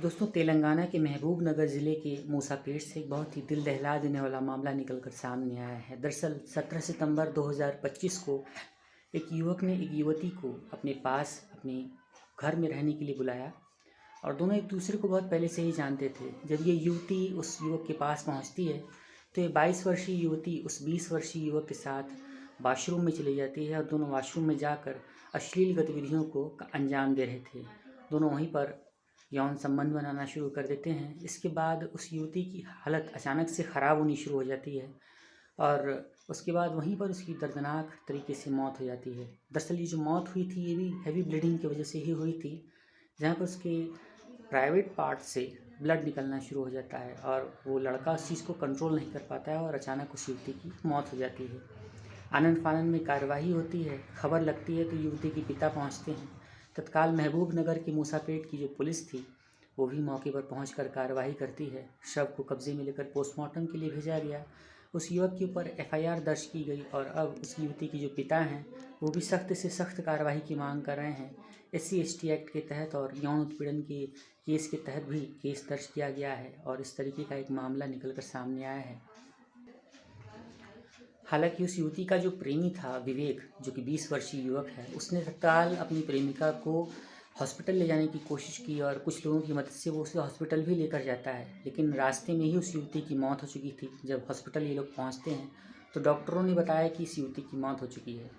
दोस्तों, तेलंगाना के महबूब नगर ज़िले के मूसापेट से एक बहुत ही दिल दहला देने वाला मामला निकल कर सामने आया है। दरअसल 17 सितंबर 2025 को एक युवक ने एक युवती को अपने पास अपने घर में रहने के लिए बुलाया और दोनों एक दूसरे को बहुत पहले से ही जानते थे। जब ये युवती उस युवक के पास पहुंचती है तो ये 22 वर्षीय युवती उस 20 वर्षीय युवक के साथ वॉशरूम में चली जाती है और दोनों वॉशरूम में जाकर अश्लील गतिविधियों को अंजाम दे रहे थे। दोनों वहीं पर यौन संबंध बनाना शुरू कर देते हैं। इसके बाद उस युवती की हालत अचानक से ख़राब होनी शुरू हो जाती है और उसके बाद वहीं पर उसकी दर्दनाक तरीके से मौत हो जाती है। दरअसल ये जो मौत हुई थी ये भी हैवी ब्लीडिंग की वजह से ही हुई थी, जहाँ पर उसके प्राइवेट पार्ट से ब्लड निकलना शुरू हो जाता है और वो लड़का उस चीज़ को कंट्रोल नहीं कर पाता है और अचानक उस युवती की मौत हो जाती है। आनन फानन में कार्यवाही होती है, खबर लगती है तो युवती के पिता पहुंचते हैं। तत्काल महबूब नगर की मूसापेट की जो पुलिस थी वो भी मौके पर पहुंचकर कार्रवाई करती है। शव को कब्जे में लेकर पोस्टमार्टम के लिए भेजा गया। उस युवक के ऊपर एफआईआर दर्ज की गई और अब उस युवती की जो पिता हैं वो भी सख्त से सख्त कार्रवाई की मांग कर रहे हैं। SC/ST एक्ट के तहत और यौन उत्पीड़न के केस के तहत भी केस दर्ज किया गया है और इस तरीके का एक मामला निकल कर सामने आया है। हालांकि उस युवती का जो प्रेमी था विवेक, जो कि 20 वर्षीय युवक है, उसने तत्काल अपनी प्रेमिका को हॉस्पिटल ले जाने की कोशिश की और कुछ लोगों की मदद से वो उसे हॉस्पिटल भी लेकर जाता है, लेकिन रास्ते में ही उस युवती की मौत हो चुकी थी। जब हॉस्पिटल ये लोग पहुंचते हैं तो डॉक्टरों ने बताया कि इस युवती की मौत हो चुकी है।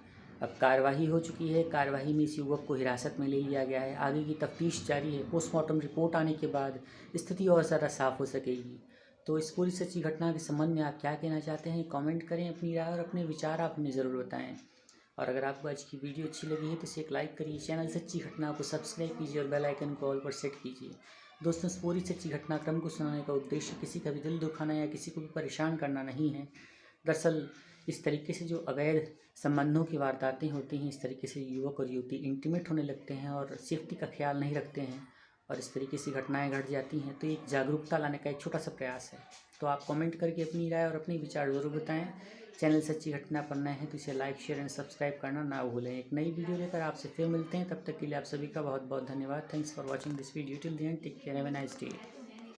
अब कार्रवाई हो चुकी है। कार्रवाई में इस युवक को हिरासत में ले लिया गया है। आगे की तफ्तीश जारी है। पोस्टमार्टम रिपोर्ट आने के बाद स्थिति और ज़्यादा साफ हो सकेगी। तो इस पूरी सच्ची घटना के संबंध में आप क्या कहना चाहते हैं, कमेंट करें। अपनी राय और अपने विचार आप हमें ज़रूर बताएं। और अगर आपको आज की वीडियो अच्छी लगी है तो इसे एक लाइक करिए, चैनल सच्ची घटना को सब्सक्राइब कीजिए और बेल आइकन को ऑल पर सेट कीजिए। दोस्तों, इस पूरी सच्ची घटनाक्रम को सुनाने का उद्देश्य किसी का भी दिल दुखाना या किसी को भी परेशान करना नहीं है। दरअसल इस तरीके से जो अवैध संबंधों की वारदातें होती हैं, इस तरीके से युवक और युवती इंटीमेट होने लगते हैं और सेफ्टी का ख्याल नहीं रखते हैं और इस तरीके से घटनाएं घट जाती हैं, तो एक जागरूकता लाने का एक छोटा सा प्रयास है। तो आप कमेंट करके अपनी राय और अपने विचार ज़रूर बताएं। चैनल सच्ची घटना पर नए हैं तो इसे लाइक, शेयर एंड सब्सक्राइब करना ना भूलें। एक नई वीडियो लेकर आपसे फिर मिलते हैं, तब तक के लिए आप सभी का बहुत बहुत धन्यवाद। Thanks for watching this video till the end. Take care, have a nice day.